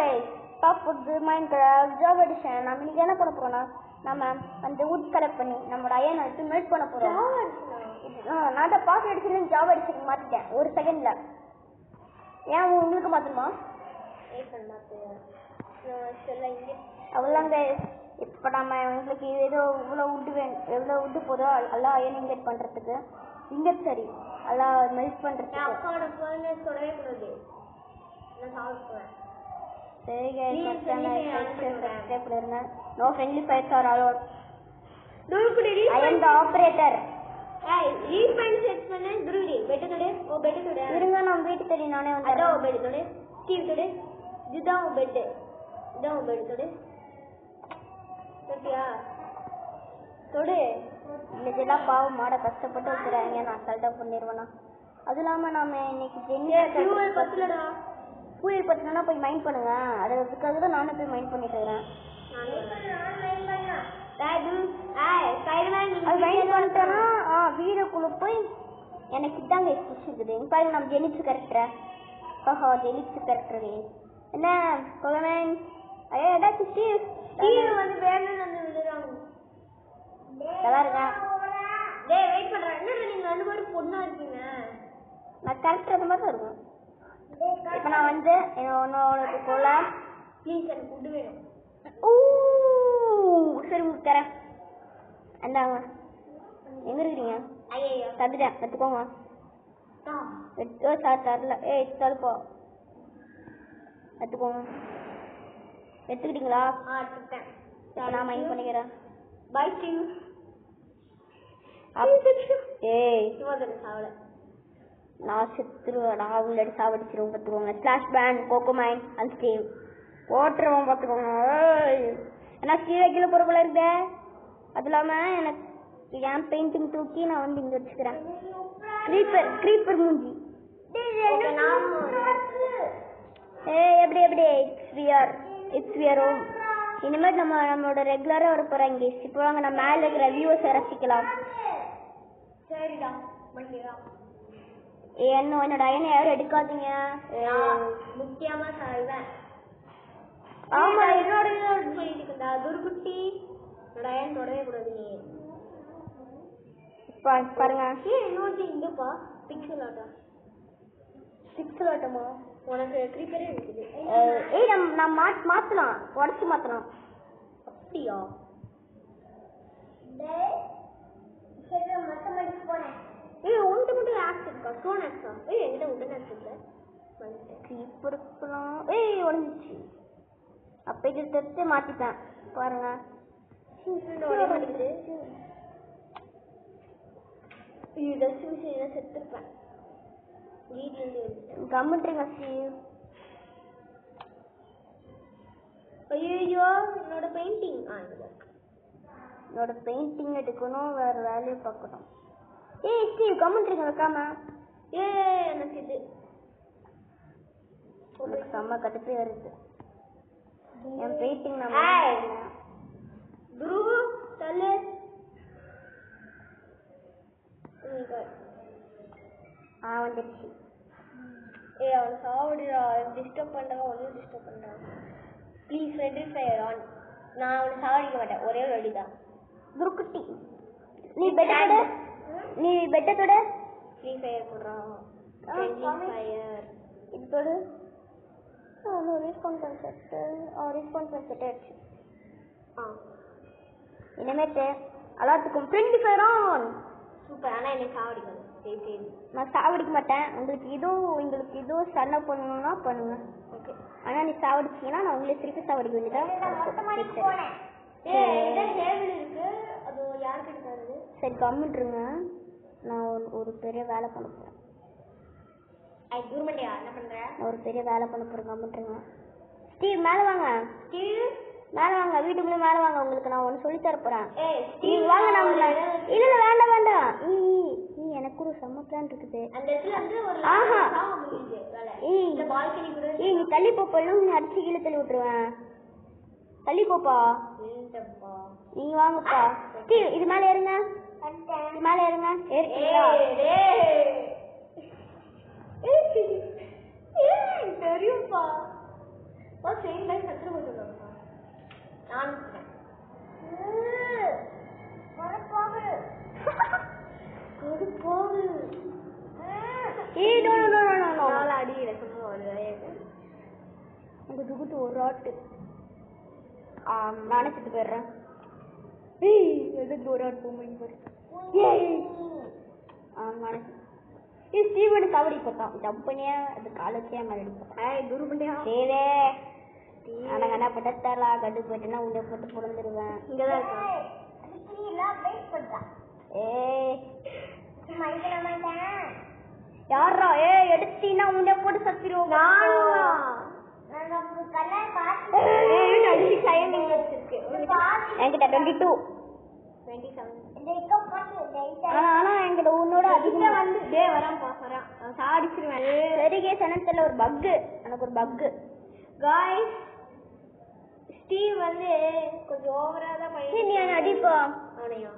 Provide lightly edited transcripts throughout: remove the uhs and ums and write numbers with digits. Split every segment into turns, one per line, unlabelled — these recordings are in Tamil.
guys, பாப்புது மைன்கிராஃப்ட் ஜாவா எடிஷன். நம்ம இன்னைக்கு என்ன பண்ண போறோம்னா, நம்ம அந்த வுட் கலெக்ட் பண்ணி நம்மளோட அயன் எடுத்து மெல்ட் பண்ண போறோம். நான் தான் பாப்பு எடிஷன் ஜாவா எடிஷன் மாத்திட்டேன் ஒரு செகண்ட்ல. ஏன் உங்களுக்கு மாத்தணுமா? அவ்வளோங்க. இப்போ நம்ம உங்களுக்கு ஏதோ இவ்வளோ வுட்டு வேணும், எவ்வளோ வுட்டு போதோ எல்லாம் அயன் இன்கெட் பண்ணுறதுக்கு இன்கெட் சரி எல்லாம் மெல்ட் பண்ணுறதுக்கு. சரி சப்ஸ்கிரைப் பண்ணிருங்க. No friendly fires are allowed. I am the operator. இருங்க நான் வீட்டு தேடி நானே வந்துடுறேன். இதுதான் பெட். இதான் பெட். தொடு சரியா? தொடு. இதெல்லாம் பாவம் மாட கஷ்டப்பட்டு வைக்கிறாங்க. நான் அசால்ட்டா பண்ணிடுவேண்ணா. அது இல்லாமல் நாம இன்னைக்கு ஃபியூயல் பத்தினா போய் மைண்ட் பண்ணுங்க. அதுக்காக தான் நானும் போய் மைண்ட் பண்ணிட்டு இருக்கிறேன். அது மைண்ட் பண்ணிட்டேன்னா வீடுக்குள்ள போய் எனக்கு இதாங்க இருக்குது. இப்போ நம்ம ஜெனிச்சு கரெக்டரா? ஓஹோ ஜெனிச்சு கரெக்டரு. என்ன கொலமேன் ஏதாச்சும் ஸ்டீவ் வந்து வேணும்னு வந்து விடுறாங்க. நல்லா இருக்கா? டேய் வெயிட் பண்றேன். என்ன நீங்க ரெண்டு பேரும் பொண்ணா இருக்கீங்க? நான் கரெக்டா அந்த மாதிரி தான் இருக்கும். இப்போ நான் வந்து உன்னோட போல ப்ளீஸ் எனக்கு ஃபுட் வேணும். ஓ சரி தரேன். அந்தாங்க. எங்க இருக்கிறீங்க? ஐயோ தந்துட்டேன். எடுத்துக்கோங்க. சார் தரல. தருப்போ எடுத்துக்கோங்க. எடுத்துக்கிட்டீங்களா? எடுத்துட்டேன். இப்போ நான் மைண்ட் பண்ணிக்கிறேன். By Steve. சாவல நான் செத்துருவேன். அவங்களோட சாவடிச்சிருவோம் பார்த்துக்கோங்க. ஸ்லாஷ் பேன் கோகோமைன் அண்ட் ஸ்டீவ் போட்டுருவோம் பார்த்துக்கோங்க. ஏன்னா ஸ்டீவை கீழே போகிற போல இருக்க. அது இல்லாமல் எனக்கு என் பெயிண்டிங் தூக்கி நான் வந்து இங்கே வச்சுக்கிறேன். க்ரீப்பர் மூஞ்சி. எப்படி இட்ஸ் வியரும். இனிமேல் நம்மளோட ரெகுலராக வர போகிறாங்க. இப்போ வாங்க நம்ம மேலே இருக்கிற வியூவர்ஸை ரசிக்கலாம். சரிடா என்னோட அயனை யாரும் எடுக்காதீங்க. முக்கியமா சால்வேன். ஆமா என்னோட சொல்லிட்டு துருக்குட்டி என்னோட அயன் தொடவே கூடாது. நீ பாருங்க. இன்னொரு இங்கப்பா பிக்சல் ஆட்டமா உனக்கு கிரீப்பரே இருக்குது. நம்ம மாத்தலாம், உடச்சு மாத்தலாம். அப்படியா? உன்கிட்ட மட்டும் ஆக்ஸ் இருக்கா? Stone hacksaw? என்கிட்ட உடன் ஆக்ஸ் இல்லை. கிரீப்பர் இருக்கலாம். உடஞ்சிச்சு. அப்போ இது தெரிஞ்சு மாத்திட்டேன் பாருங்க. செத்துருப்பேன். கம்முட்டுருங்க ஸ்டீவ். ஐயோ என்னோட பெயிண்டிங் என்னோட பெயிண்டிங் எடுக்கணும். வேற வேலையை பார்க்கணும். ஸ்டீவ் கம்முட்டுருங்க வைக்காம. எனக்கு இது உங்களுக்கு செம்ம கடுப்பே வருது. என் பெயிண்டிங் நம்ம குரு தலை வந்துடுச்சு. அவன் சாவடிடா. டிஸ்டர்ப் பண்ணுறாங்க. ஒன்றும் டிஸ்டர்ப் பண்ணுறாங்க. Please friendly fire on. நான் அவனை சாவடிக்க மாட்டேன். ஒரே ஒரு அடி தான். குருக்குட்டி நீ பெட்டத்தோட ஃப்ரீ ஃபயர் போடுறான். ஃபயர் இதோட ரெஸ்பான்ஸ் பண்ணிட்டு இனிமேட்டு எல்லாத்துக்கும் ஃப்ரெண்ட்லி ஃபயர் ஆன். சூப்பர். ஆனால் என்னை சாவடிக்கணும். சரி நான் சாவடிக்க மாட்டேன். உங்களுக்கு இதோ சண்டை பண்ணணும்னா பண்ணுங்க. ஓகே. ஆனால் நீ சாவடிச்சிங்கன்னா நான் உங்களை திருப்பி சாவடிக்க வேண்டியதான். சரி கம்மிட்டுருங்க. நான் ஒரு பெரிய வேலை பண்ண போகிறேன். ஒரு பெரிய வேலை பண்ண போகிறேன். கம்மிட்டுருங்க. ஸ்டீவ் மேலே வாங்க. மேலே வாங்க. வீட்டுக்குள்ளே மேலே வாங்க. உங்களுக்கு நான் ஒன்று சொல்லி தர போகிறேன். நீங்கள் வாங்க. நம்ம இல்லை வேண்டாம். எனக்கு ஒரு செம்ம பிளான் இருக்குது. ஆஹா நீ தள்ளி போப்பெல்லாம் நீ அடிச்சு கீழே தள்ளி விட்டுருவேன். தள்ளி போப்பா. நீங்க வாங்கப்பா. இது மேலே ஏறுங்க. தெரியும்பா. உங்க துகுட்டு ஒரு ஆட்டு. நானே செத்து போயிடுறேன். எதுக்கு ஒரு ஆட்டு போய் நானே ஸ்டீவனு கபடி போட்டான். ஜம்ப் பண்ணியா அது காலத்தையே மேலே அடிப்பேன். துரு பண்ணியா சேவே எனக்கு என்ன பட்டா கட்டு போயிட்டேன்னா உன்னை போட்டு பிறந்துருவேன். இங்கதான் இருக்கேன். யாரா எடுத்தீங்கன்னா உன்னை போட்டு சத்திருவோம். என்கிட்ட 22 ஆனா என்கிட்ட உன்னோட அதிகமா வந்து சாடிச்சிருவேன். சரிகே சனத்துல ஒரு பக்கு, எனக்கு ஒரு பக்கு. காய்ஸ் ஸ்டீவ் வந்து கொஞ்சம் ஓவரா தான் பண்ணி. நீ என்ன அடிப்பா அவனையா?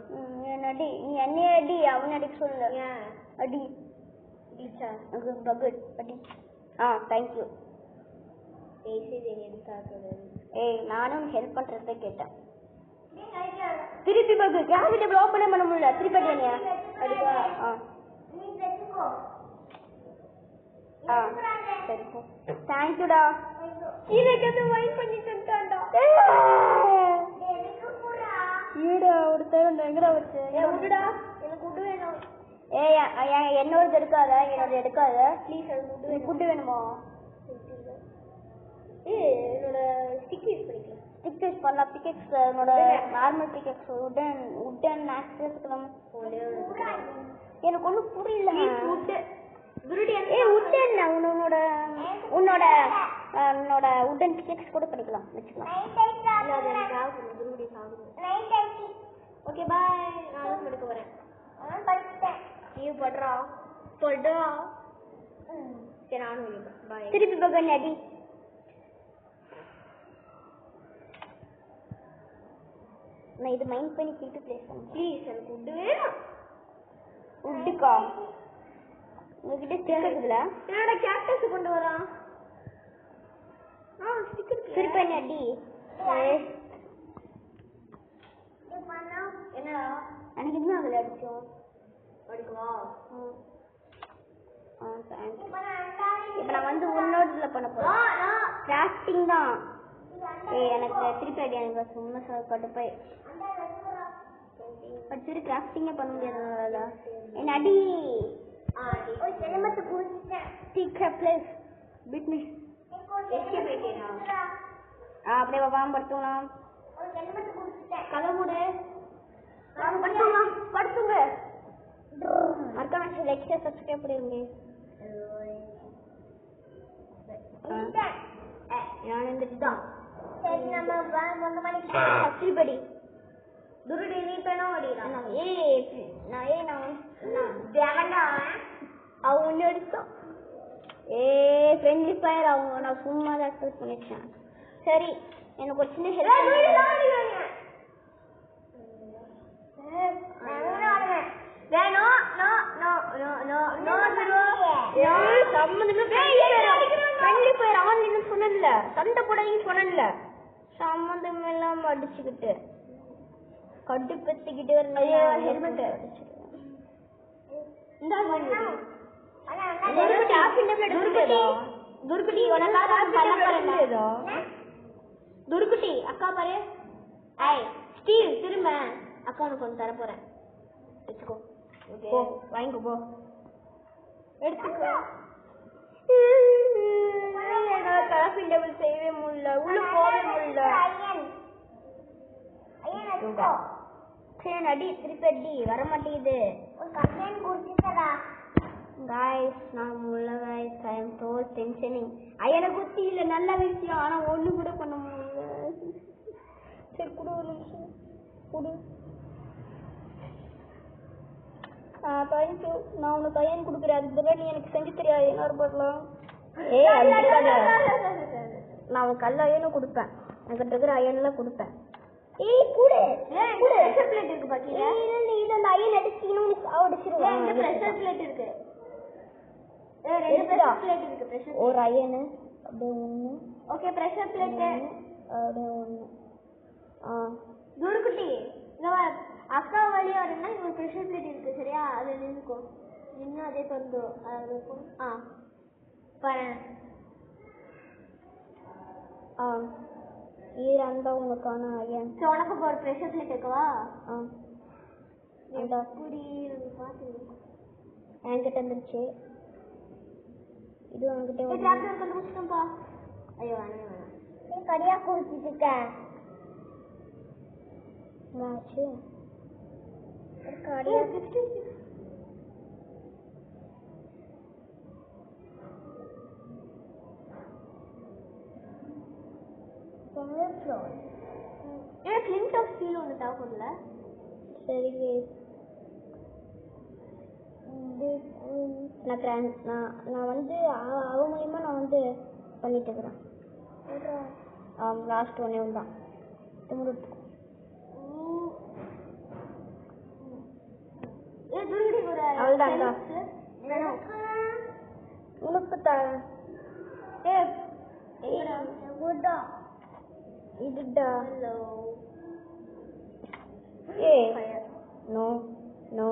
என்ன அடி, நீ என்னைய அடி, அவனை அடிக்க சொல்லு. அடி டீச்சா எனக்கு பக்கு அடி. தேங்க்யூ. நானும் ஹெல்ப் பண்றதை கேட்டேன். திருப்பி பக்கு கிராஃபிக் டேபிள் ஓபன் பண்ண முடியல. திருப்பி அடியா அடிப்பா. சரி தேங்க்யூடா. இதுக்கு வைட் பண்ணி தந்தான்டா. ஈடா ஒருத்தர் எங்கடா வச்சு விடுடா. எனக்கு குட்டு வேணும். என்னோட எடுக்காத, என்னோட எடுக்காத ப்ளீஸ். அது குட்டு வேணுமா? என்னோட ஸ்டிக் யூஸ் பண்ணிக்கலாம். ஸ்டிக் யூஸ் பண்ணலாம். பிக்கெக்ஸ் என்னோட நார்மல் பிக்கெக்ஸ் உட்டன் ஆக்சஸ் எனக்கு ஒன்றும் புரியல. உன்னோட உட்டன் பிக்கெக்ஸ் கூட படிக்கலாம் வச்சுக்கலாம். Okay bye. நானும் எடுக்க வரேன். நீ படுறா படுறா. சரி நானும் பாய். திருப்பி பகன் அடி. நான் இது மைண்ட் பண்ணி கேட்டு பிளேஸ் பண்ணேன். ப்ளீஸ் எனக்கு உட்டு வேணும். உட்டுக்கா உங்ககிட்ட ஸ்டிக்கர் இருக்குல்ல? என்னோட கேக்டஸ் கொண்டு வரான். ஸ்டிக்கர் திருப்பி என்ன அடி. என்னடா எனக்கு இன்னும் அதில் அடிச்சோம் அடிக்குவா? இப்போ நான் வந்து உன்னோட பண்ண போறேன். கிராஃப்டிங் தான். எனக்கு திருப்பி அடி. எனக்கு சும்மா கடுப்பாய் சரி கிராஃப்டிங்கே பண்ண முடியாது. என்ன அடி. அப்படியே பாம்படுத்தலாம். கதை மூடு படுத்துங்க. மறக்காம லைக் ஷேர் சப்ஸ்கிரைப் பண்ணிருங்க. நான் இருந்துட்டுதான் திருப்படி துருடி நீ பேணும் அடிக்கலாம். அவங்க அடிச்சோம். ஃப்ரெண்ட்லி ஃபயர் அவங்க நான் சும்மா தான் அக்சஸ் பண்ணிட்டேன். சரி எனக்கு ஒரு சின்ன ஹெல்ப் சொன்னல. சண்டை போடாதீங்க சொன்னல. சம்மந்தம் இல்லாம அடிச்சுக்கிட்டு கடுப்பெத்திக்கிட்டு ஹெல்மெட் துருக்குட்டி அக்கா பாரு. ஸ்டீவ் திரும்ப அக்கா உனக்கு கொஞ்சம் தர போறேன். வச்சுக்கோ. போ வாங்கிக்கோ. போ எடுத்துக்கோ. கிராஃபிக் டேபிள் செய்யவே முடியல. உள்ள போகவே முடியல. அடி திருப்பி அடி வர மாட்டேங்குது. गाइस நான் முள்ள guys I am so tensioning. ஐயன குத்தி இல்ல நல்ல விஷயம். ஆனா ஒண்ணு கூட பண்ண முடியல. சரி குடு ஒரு நிமிஷம் குடு. தேங்க்யூ. நான் உனக்கு ஐயன் கொடுக்குறேன். அதுக்கு பதிலாக நீ எனக்கு செஞ்சு தெரியாது என்ன பண்ணலாம். நான் உனக்கு கல்ல ஐயனும் கொடுப்பேன். எனக்கு இருக்கிற ஐயன்லாம் கொடுப்பேன். கூட பிரஷர் பிளேட் இருக்கு பாத்தீங்களா? இல்ல அந்த ஐயன் அடிச்சீங்கன்னா உனக்கு அடிச்சிருவேன். இந்த பிரஷர் பிளேட் இருக்கு. ரெண்டு பிரஷர் பிளேட் இருக்கு. பிரஷர் ஒரு ஐயன் அப்படியே ஒண்ணு. ஓகே பிரஷர் பிளேட் அப்படியே ஒண்ணு. துருக்குட்டி இங்க வா. அக்கா வழியா வரணும்னா இங்க பிரஷர் பிளேட் இருக்கு சரியா? அது நின்னுக்கும். இன்னும் அதே பந்துரும். அது இருக்கும். பாரு இது அந்த உனக்கான ஐயன். சரி உனக்கு இப்போ ஒரு ப்ரெஷர் பிளேட் வைக்கவா? அந்த அப்படி பார்த்து என்கிட்ட இருந்துச்சு. இது என்கிட்ட வந்து முடிச்சிட்டோம்ப்பா. ஐயோ வேணாம் வேணாம். கடியா குடிச்சிட்டு இருக்க கடியா ஃபிளின்ட் ஆஃப் ஸ்டீல் ஒன்று தேவைப்படல. சரி நான் வந்து அவ மூலியமா நான் வந்து பண்ணிட்டு இருக்கிறேன். லாஸ்ட் ஒன்னே ஒன்று தான். அவ்வளோதான் உனக்கு இதுடா. நோ நோ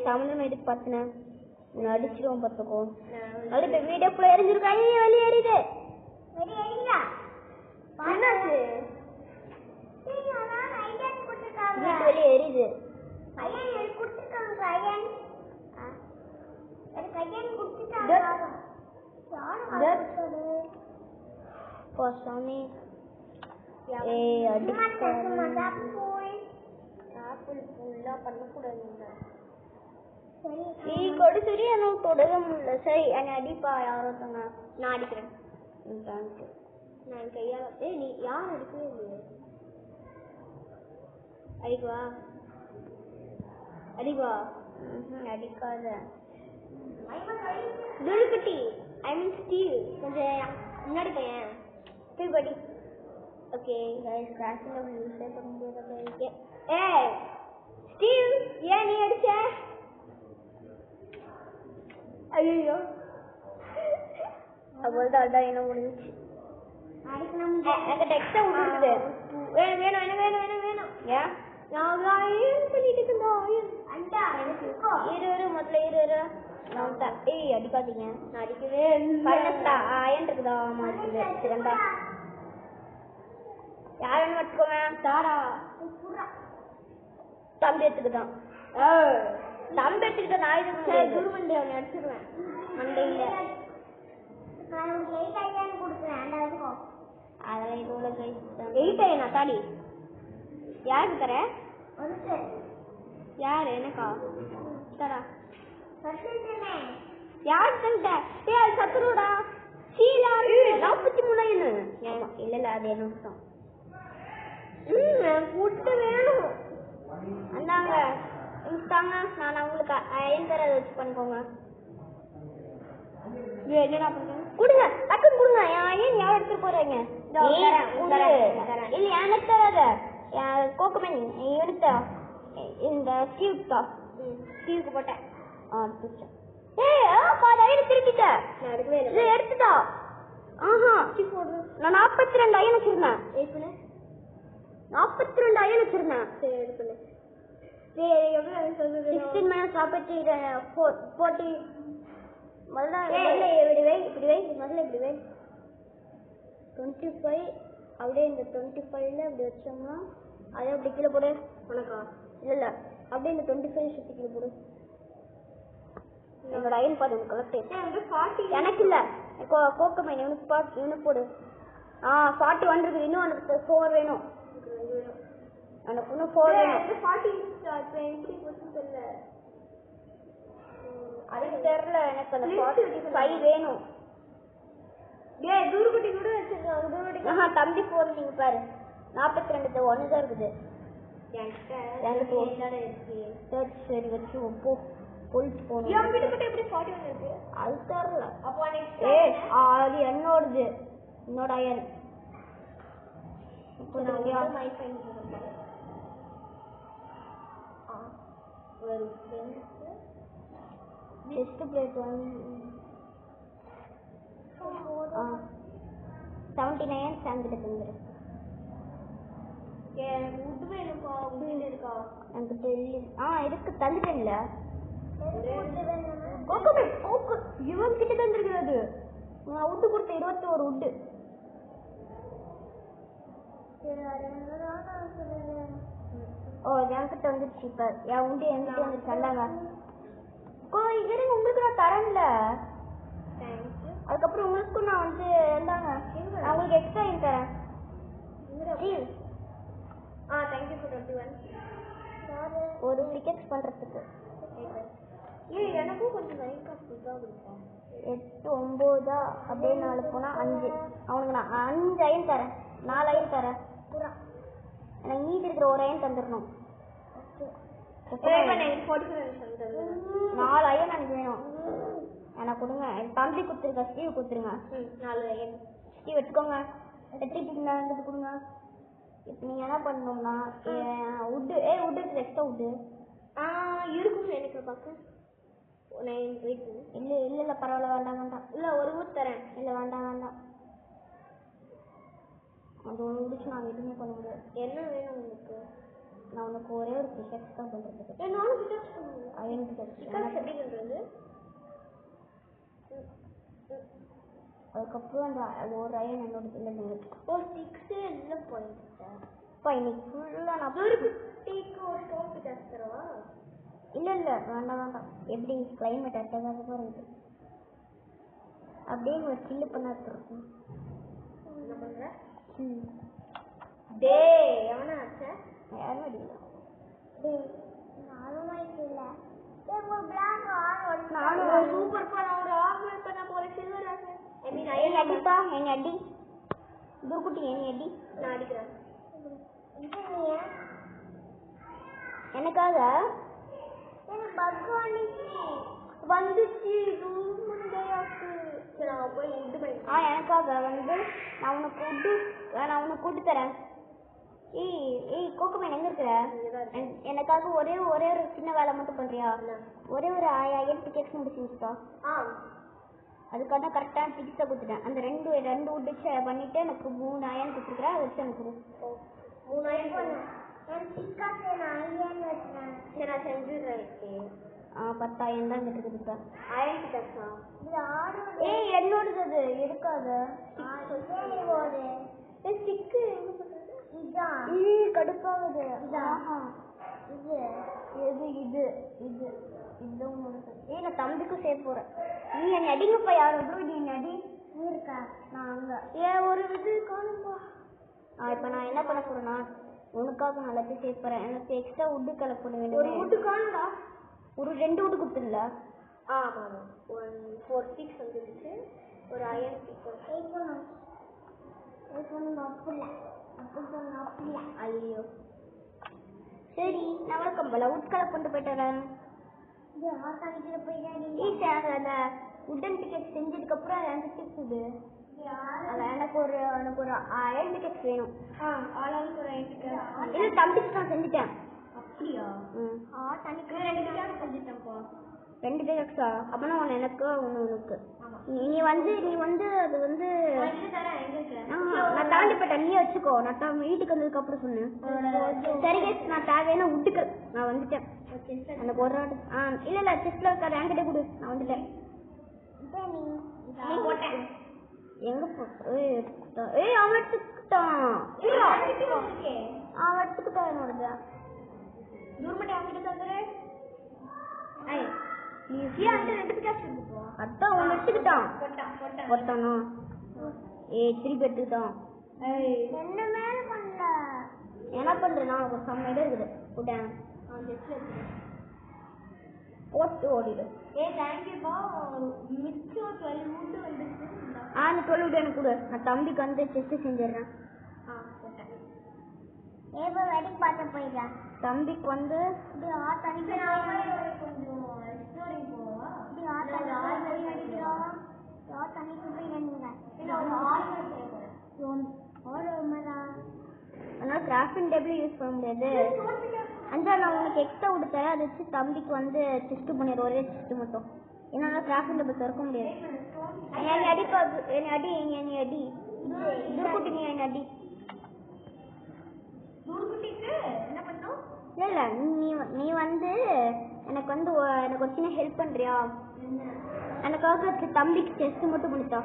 சமந்தம் எதுக்கு பார்த்தேன் அடிச்சிருவோம் பார்த்துக்கோ. அது வீடியோக்குள்ள எரிஞ்சிருக்காங்க. வெளியே எரியுது. வெளியே எரியுது. சாமி கொடு சரி எனக்கு தொடர முடியல. சரி என்னை அடிப்பா யாரோ சொன்னா. நான் அடிக்கிறேன். நான் கையால நீ யார் அடிக்கவே இல்லையே. அடிக்குவா அடிக்குவா அடிக்காத துருக்குட்டி. ஐ மீன் ஸ்டீவ் கொஞ்சம் முன்னாடி பையன் ஸ்டீவ் படி. ஓகே கிராசில் யூஸே பண்ண முடியாது. ஏய் ஸ்டீவ் ஏன் நீ அடிச்ச? ஐயோ அவ்வளோதான் என்ன முடிஞ்சிச்சு. எனக்கு டெக்ஸ்டா விட்டுருக்குது. வேணும் வேணும் வேணும் வேணும் வேணும் வேணும். ஏன் நான் பண்ணிட்டு முதல்ல ஏய் அடிக்காதீங்க. நான் அடிக்கவே அயன் இருக்குதா? ஆமா இருக்குது. சிறந்தா யாருன்னு வச்சுக்கோங்க. தாரா தம்பி எடுத்துக்கிட்டான். தம்பி எடுத்துக்கிட்ட நான் இது குருமண்டி அவனை அடிச்சிருவேன். மண்டையில அதெல்லாம் இதோட எயிட் தாடி யாருக்கு தர? யாரு எனக்கா தரா? யாரு தந்த? அது சத்துருடா. 43 இல்ல இல்ல அது என்ன ஃபுட்டு வேணும். அந்தாங்க தாங்க. நான் உங்களுக்கு அயன் தர வச்சு பண்ணிக்கோங்க. என்னடா பண்றேன்? கொடுங்க டக்குன்னு கொடுங்க. ஏன் யாரும் எடுத்துட்டு போறீங்க? இல்ல எனக்கு தராத. கோக்கமேன் எடுத்தா இந்த ஸ்டீவுக்கு போட்டேன். திருப்பிட்ட எடுத்துட்டா. ஆஹா நான் 42 அயன் வச்சிருந்தேன். 42 அயன் வச்சிருந்தேன். சரி எடுக்கல. சரி எவ்வளவு சொல்லுது? 16 minus 40 முதல்ல இப்படி வை இப்படி வை. முதல்ல இப்படி வை. 25 அப்படியே இந்த 25ல அப்படி வச்சோம்னா அதே அப்படி கீழே போடு. உனக்கா? இல்ல இல்ல அப்படியே இந்த 25 சுத்தி கீழே போடு. என்னோட அயன் பாரு கலெக்ட். எனக்கு இல்ல கோக்கமைன் இவனுக்கு போடு. 41 இருக்குது. இன்னும் எனக்கு 4 வேணும். எனக்கு இன்னும் 4 வேணும். அதுக்கு தெரியல. எனக்கு அந்த 45 வேணும். தூரக்குட்டி கூட வச்சிருக்காங்க. தம்பி போன் நீங்க பாரு. 42 1 தான் இருக்குது. சரி வச்சு போ. போலீஸ் போகணும். அது தெரியல. அது என்னோடது. என்னோட அயன். செஸ்ட் பிளேட் 79 சாங்கிட்ட தந்துரு. எனக்கு தெரியல. இருக்கு தந்துட்டேன்ல. இவன் கிட்ட தந்துருக்கிறது நான் உட்டு கொடுத்த 21 உட்டு. ஓ என்கிட்ட வந்துருச்சு. இப்ப என் உண்டு என்கிட்ட வந்துருச்சு. அந்தாங்க இருங்க, உங்களுக்கு நான் தரேன்ல. அதுக்கப்புறம் உங்களுக்கும் நான் வந்து இருந்தாங்க நான் உங்களுக்கு எக்ஸ்ட்ரா தரேன். தேங்க்யூ ஃபார் 21 ஒரு டிக்கெட்ஸ் பண்றதுக்கு. எனக்கும் கொஞ்சம் லைட் காசு தான் கொடுப்பேன். 8 9 அப்படியே 4 போனா 5. அவனுக்கு நான் 5 அயன் தரேன், 4 அயன் தரேன். எனக்கு மீதி இருக்கிற ஒரு அயன் தந்துடணும். 4 அயன் எனக்கு வேணும். எனக்கு கொடுங்க. என் தம்பி கொடுத்துருங்க, ஸ்டீவ் கொடுத்துருங்க. 4 அயன் ஸ்டீவ் எடுத்துக்கோங்க. எடுத்துக்கிட்டு கொடுங்க. இப்போ நீங்கள் என்ன பண்ணணும்னா உட்டு உட்டு எக்ஸ்ட்ரா உட்டு இருக்கும் எனக்கு பார்க்க. இல்லை பரவாயில்ல, வேண்டாம் வேண்டாம். இல்லை ஒரு ஊர் தரேன். இல்லை வேண்டாம் வேண்டாம். அது ஒன்று முடிச்சு நான் எதுவுமே பண்ண முடியாது. என்ன வேணும் உங்களுக்கு? நான் உனக்கு ஒரே ஒரு பிஷெக்ஸ் தான் பண்ணுறதுக்கு. நானும் பிஷெக்ஸ் பண்ணுவேன். அயன் பிஷெக்ஸ் எப்படி பண்ணுறது? அதுக்கப்புறம் அந்த ஒரு அயன் என்னோட இல்லை நீங்கள் 6 இல்லை பாயிண்ட் இப்போ இன்னைக்கு ஃபுல்லாக நான் ஒரு ஸ்டோன் பிஷெக்ஸ் தரவா? இல்லை வேண்டாம் வேண்டாம். எப்படி கிளைமேட் அட்டகாசமாக இருக்குது. அப்படியே ஒரு சில்லு பண்ண இருக்கும். என்ன பண்ணுற? டே எவனா ஆச்சா? யாரும் அடிக்கல. நானும் இல்லை. நானும் சூப்பர் பண்ண ஒரு ஆர்டர் பண்ண போல சில்வர் ஆச்சு. என்னை அடிப்பா, என்னை அடி. துர்குட்டி என்னை அடி. நான் அடிக்கிறேன். எனக்காக வந்துச்சு. எனக்காக வந்து நான் உனக்கு கூட்டு தரேன். ஏய் கோகமேன் எங்க இருக்கிற? எனக்காக ஒரே ஒரு சின்ன வேலை மட்டும் பண்றியா? ஒரே ஒரு 1000 டிக்கெட்ஸ் முடிச்சுட்டா. அதுக்காக கரெக்டான டிக்கெட்டை கொடுத்துட்டேன். அந்த ரெண்டு உட்டு பண்ணிட்டு எனக்கு 3 அயன் கொடுத்துருக்குறேன். அதை வச்சு எனக்கு 3 அயன் நான் செஞ்சுடுறேன். 10 அயன் தான் இருக்குது. இப்போ அயன் டிக்கெட்ஸா? ஏய் என்னோடது அது எடுக்காத. ஸ்டிக்கு கடுப்பாகுது. நான் தம்பிக்கும் சேர்த்து போறேன். நீ என்னை அடிங்கப்பா. யாரும் நீ என்னை அடி இருக்கா? நான் அங்க ஒரு இது காணும்பா. இப்ப நான் என்ன பண்ண போறேன்னா உனக்காக நான் எல்லாத்தையும் சேர்த்து போறேன். எனக்கு எக்ஸ்ட்ரா உட்டு கலெக்ட் பண்ண வேண்டும். ஒரு உட்டு காணுடா. ஒரு 2 உட்டு கொடுத்துடல. ஆமாம் 4 6 வந்துருச்சு. ஒரு அயன் ஐயோ சரி நான் வணக்கம் போல உட்கலை கொண்டு போயிட்டுறேன். அந்த உட்டன் டிக்கெட் செஞ்சதுக்கு அப்புறம் எனக்கு டிப்ஸ் இது. எனக்கு ஒரு 1000 டிக்கெட்ஸ் வேணும். ஆளாளுக்கு ஒரு 1000 டிக்கெட். இல்லை தம்பிக்கு நான் செஞ்சுட்டேன். அப்படியா? செஞ்சுட்டேன்ப்பா 2 டிக்கெட்ஸா? அப்பனா ஒன்று எனக்கு ஒன்று உனக்கு. நீ வந்து அது வந்து நான் தாண்டி போயிட்டேன். நீயே வச்சுக்கோ. நான் வீட்டுக்கு வந்ததுக்கு அப்புறம் சொன்னேன். சரி கேஸ் நான் தேவையான விட்டுக்கு நான் வந்துட்டேன். எனக்கு ஒரு இல்லை செஸ்ல இருக்காது என்கிட்ட கொடு. நான் வந்துட்டேன். எங்க அவன் எடுத்துக்கிட்டான். அவன் எடுத்துக்கிட்டான் என்னோடது. தூர்மட்டி அவன்கிட்ட தந்துரு. அதான் அவன் எடுத்துக்கிட்டான். ஒருத்தானா? திருப்பி எடுத்துக்கிட்டான். என்ன பண்றேன் நான் ஒரு சமையல் இருக்குது போட்டு ஓடிடு. அந்த 12 விட்டு எனக்கு கொடு. நான் தம்பிக்கு வந்து செஸ்ட் செஞ்சிடுறேன். தம்பிக்கு வந்து அதனால கிராஃப்டிங் டேபிள் யூஸ் பண்ண முடியாது. அந்த நான் உனக்கு எக்ஸ்ட்ரா கொடுத்தேன். அதை வச்சு தம்பிக்கு வந்து செஸ்ட் பண்ணிடுற ஒரே செஸ்ட் மட்டும். என்னால் கிராஃப்டிங் டேபிள் திறக்க முடியாது. என்னை அடிப்பா. என்னை அடி. என்னை அடி. துர்குட்டி நீ என்னை அடி. இல்லை நீ வந்து எனக்கு வந்து எனக்கு ஒரு சின்ன ஹெல்ப் பண்ணுறியா? எனக்காக தம்பிக்கு டெஸ்ட் மட்டும் பண்ணிட்டா.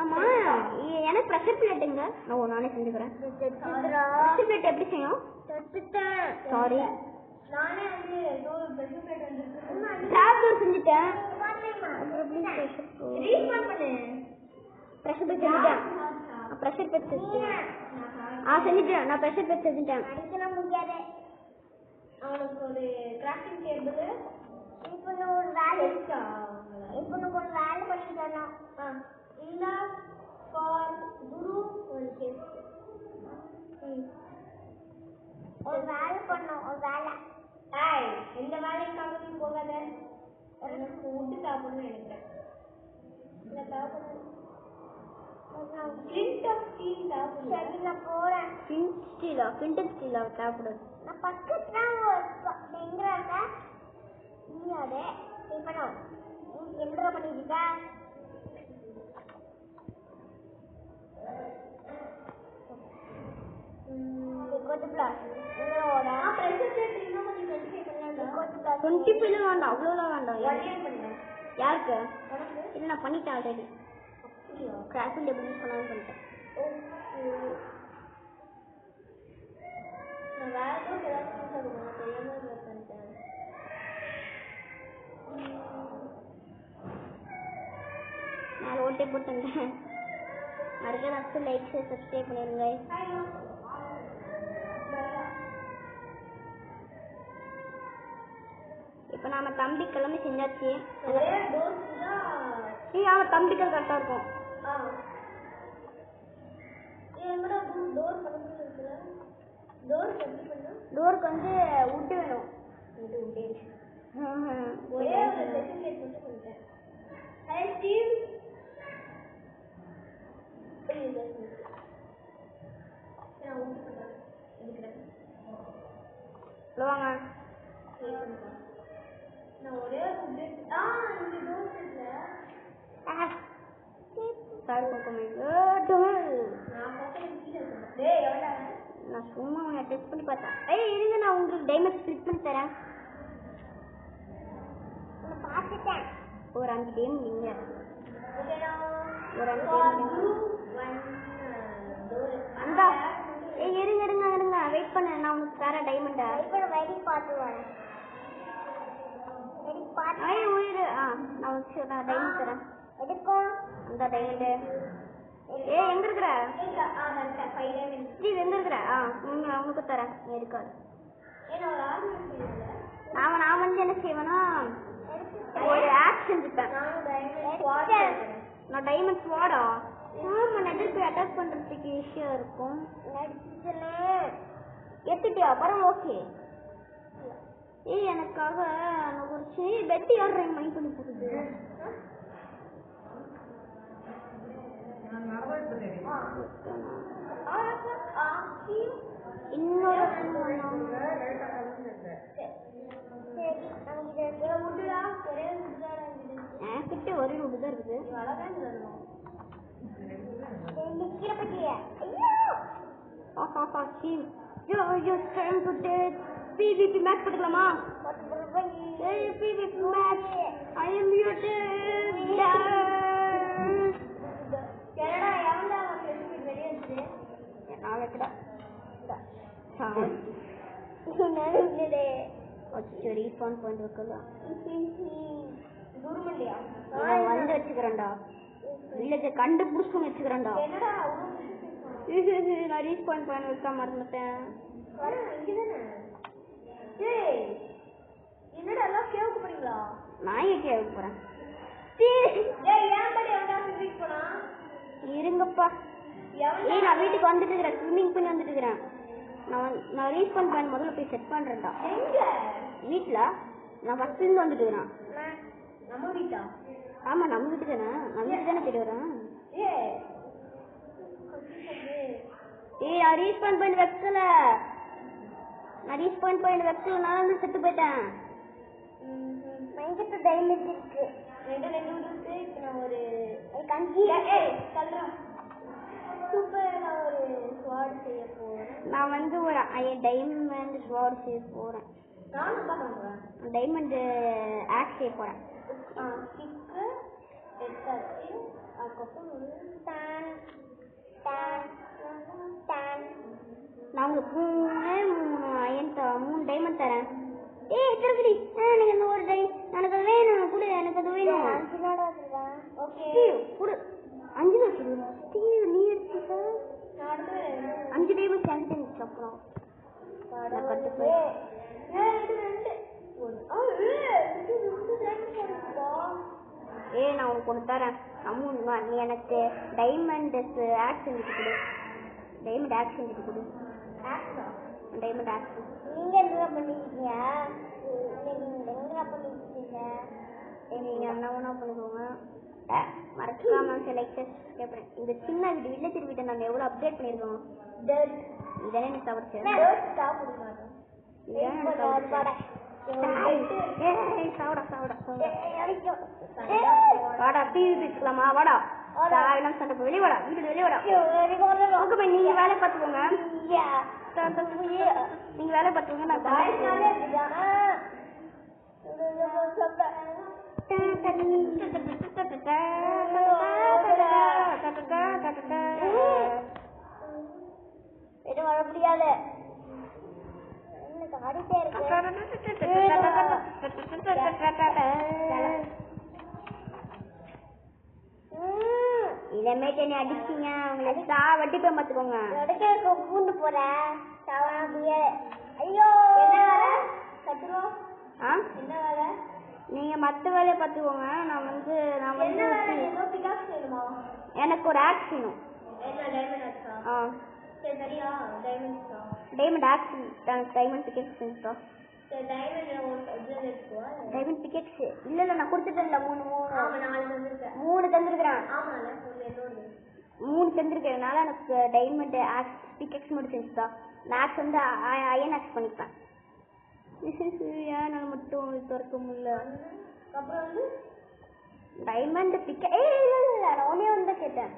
ஆமா எனக்கு ப்ரெஷர் பிளேட்டுங்க. நானே செஞ்சுக்கிறேன். ப்ரெஷர் பிளேட் எப்படி செய்யும்? சாரி நானே வந்து ப்ரெஷர் பிளேட் வந்து டிராப்டர் செஞ்சுட்டேன். ரீஸ்டார்ட் பண்ணு. ப்ரெஷர் பிளேட் செஞ்சுட்டேன். ப்ரெஷர் பிளேட் செஞ்சுட்டேன். செஞ்சுட்டேன். நான் ப்ரெஷர் பிளேட் செஞ்சுட்டேன். அடிக்கலாம் முடியாது. அவனுக்கு ஒரு கிராஃப்டிங் டேபிள். இப்போ நான் ஒரு வேலை பண்ணிட்டேன்னா இல்ல ஃபார் குரு ஒரு வேலை பண்ணோம். ஒரு வேலை எந்த வேலைக்காக நீ போகாத. எனக்கு உட்டு சாப்பிடணும்னு நினைக்கிறேன். இல்லை சாப்பிடணும். சரி நான் போறேன். ஸ்டீலா சாப்பிடு. நான் பக்கத்துல எங்கிறாங்க நீயாதே பண்ணோம். எங்க பண்ணிருக்க? யாருக்கு இல்ல நான் பண்ணிட்டேன் ஆல்ரெடி. கிராஃப்டிங் டேபிள் யூஸ் பண்ணாலும் பண்ணிட்டேன். நான் வேற ஏதாவது பண்ணிட்டேன். நான் ஓட்டே போட்டேன். மறக்காம லைக் சப்ஸ்கிரைப் பண்ணிருங்க. இப்போ நாம தம்பி கிளம்பி செஞ்சாச்சு. அவன் தம்பிக்கு கரெக்டா இருக்கும். டோருக்கு வந்து உட்டு வேணும். வாங்க நான் ஒரே நான் சும்மா உன்னை டெஸ்ட் பண்ணி பார்த்தேன். இருங்க நான் உங்களுக்கு டைமண்ட் ஸ்பிளிட் பண்ணி தரேன். பார்த்துட்டேன். ஒரு 5 டைம் நீங்க ஒரு 5 அந்த இருங்க வெயிட் பண்ண. நான் உங்களுக்கு தரேன் டைமண்டை. உயிர் நான் டைமண்ட் தரேன். அந்த டைமண்டு எங்க இருக்கிற எங்க இருக்கிற? அவனுக்கு தரேன். இருக்காது. நான் வந்து என்ன செய்வேன்னா ஒரு ஆப் செஞ்சுட்டேன். நான் டைமண்ட் ஸ்வாடா நெட்டில் போய் அட்டாச் பண்றதுக்கு ஈஸியா இருக்கும். எடுத்துட்டியா? பரவாயில்ல. ஓகே. எனக்காக ஒரு பெட் யார் மைண்ட் பண்ணி போகுது. இன்னொரு கிட்ட ஒரு ரூபா தான் இருக்குது. PVP மேட்ச் போட்டுக்கலாமா? PVP match. I am muted. என்னடா எவன்டா ஃப்ரெண்ட் வெளிய வந்து? நான் வெக்கடா. நானே அச்சரி ஃபோன் பண்ணி வைக்கலாம். தூரமல்லையா? நான் வந்து வச்சுக்கறேன்டா. வில்லேஜ் கண்டுபிடிச்சு வச்சுக்கறேன்டா. என்னடா நான் ரீஸ்பான் பண்ணி வைக்க மறந்துட்டேன். இங்கதானே. ஏய் என்னடா எல்லாம் கேவுக்கு போறீங்களா? நான் ஏன் கேவுக்கு போறேன்? ஏய் ஏன் படி வந்தா வீட்டுக்கு போனா? இருங்கப்பா. நான் வீட்டுக்கு வந்துட்டு இருக்கேன். ஸ்விமிங் பண்ணி வந்துட்டு இருக்கேன். நான் ரீஸ்பான் பண்ண முதல்ல போய் செட் பண்றேன்டா. எங்க? வீட்ல. நான் ஃபர்ஸ்ட்ல இருந்து வந்துட்டு இருக்கேன். நம்ம வீட்டா? ஆமா நம்ம வீட்டு தானே. நம்ம வீட்டு தானே தேடி வரேன். நான் ரீஸ்பான் பண்ணி வைக்கல. நான் ரீஸ்பான் பண்ணி வைக்கல. நான் செத்து போயிட்டேன். மைண்ட் டைமண்ட் இருக்கு. ரெண்டு இருக்கு. இப்போ நான் ஒரு கஞ்சி கல்றேன். சூப்பர். நான் ஒரு ஸ்வாட் செய்ய போறேன்.
நான் வந்து ஒரு டைமண்ட் ஸ்வாட் செய்ய போறேன்.
நானும் பண்ணுறேன்.
டைமண்ட் ஆக்ட் செய்ய போறேன்.
ஸ்டிக்கு எடுத்தாச்சு. அதுக்கப்புறம் டான் டான் டான்.
நான் உங்களுக்கு 3 டைமண்ட் தரேன். ஏய் திருப்பி எனக்கு இந்த ஒரு எனக்கு அது வேணும் கொடு. எனக்கு அது வேணும்.
5 நாட வச்சிருக்கேன். ஓகே
கொடு. 5 வச்சிருக்கேன். நீ எடுத்துக்க.
நான்
5 டைமண்ட் சேர்ந்து நிச்சு. அப்புறம் நான் கட்டுப்பேன். நான் உனக்கு ஒன்று தரேன். நீ எனக்கு டைமண்ட் ஆக்ட் செஞ்சுட்டு கொடு. டைமண்ட் ஆக்ட் செஞ்சுட்டு கொடு. டைமண்ட் ஆக்ட்
நீங்க என்ன பண்ணிருக்கீங்க?
நீங்க என்ன வேணா பண்ணிக்கோங்க. மறக்காம கேட்பேன். இந்த சின்ன வீடு வில்லேஜ் வீட்டை நாங்கள் எவ்வளோ அப்டேட் பண்ணியிருக்கோம். இதனே நீ தவிர்த்து வாடா டிவி பேசலாமா? வாடா சண்டை வெளியே வாடா. வீட்டு வெளியே வாடா. நீங்க வேலை பார்த்துக்கோங்க. நீங்க வேலை பார்த்துக்கோங்க.
நான் வர முடியாது. அடிட்டே இருக்கு.
இதமேட்டு என்ன அடிச்சிங்க உங்களை வட்டிப்பை பார்த்துக்கோங்க.
பூண்டு போறேன். ஐயோ என்ன வேலை?
நீங்க மத்த வேலையை பார்த்துக்கோங்க. நான் வந்து எனக்கு ஒரு ஆக்ட் செய்யணும். Diamond act diamond pickets diamond pickets இல்ல நான் கொடுத்துட்டேன்ல. 3 தந்துருக்கிறேன். 3 தந்துருக்கிறதுனால எனக்கு டைமண்ட் ஆக்ட் பிக்கெட்ஸ் மட்டும் செஞ்சுட்டா. நான் ஆக்ட் வந்து அயன் ஆக்ட் பண்ணிப்பேன். ஏன் மட்டும் திறக்க முடியல.
அப்புறம் வந்து
டைமண்ட் பிக்கெட் நான் ஒன்னே ஒன்று தான் கேட்டேன்.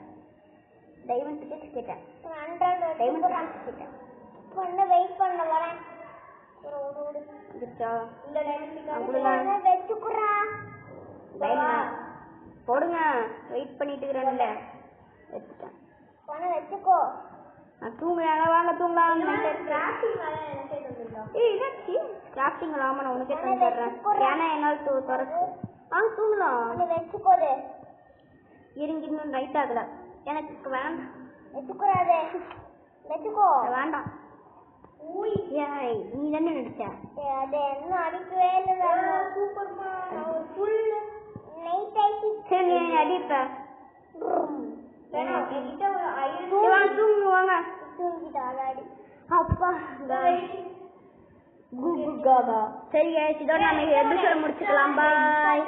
டைமண்ட் பிக்கெட்ஸ் கேட்டேன். டைமண்ட் ஆக்ட் கேட்டேன்.
வெயிட் பண்ண வரேன்.
போடுங்க. வெயிட் பண்ணிட்டு இருக்கிறேன்ல. வச்சுட்டேன்.
வச்சுக்கோ.
நான் தூங்குறேன். வாங்க தூங்கலாம். கிராஃப்டிங் இல்லாம நான் உனக்கே தந்துடுறேன். ஏன்னா என்னால் தூங்கலாம்.
வச்சுக்கோது
இருங்க இன்னும் ரைட் ஆகல. எனக்கு வேண்டாம்.
வச்சுக்கூடாது. வச்சுக்கோ.
வேண்டாம். நீ தானே நடிச்ச.
அது என்ன அடிக்கவே இல்லை. சூப்பர்மா. நைட் ஆயிடுச்சு.
சரி நீ அடிப்ப. தூங்குவாங்க.
தூங்கிட்டாடி.
அப்பா சரி இதோட நம்ம எபிசோட முடிச்சுக்கலாம். பாய்.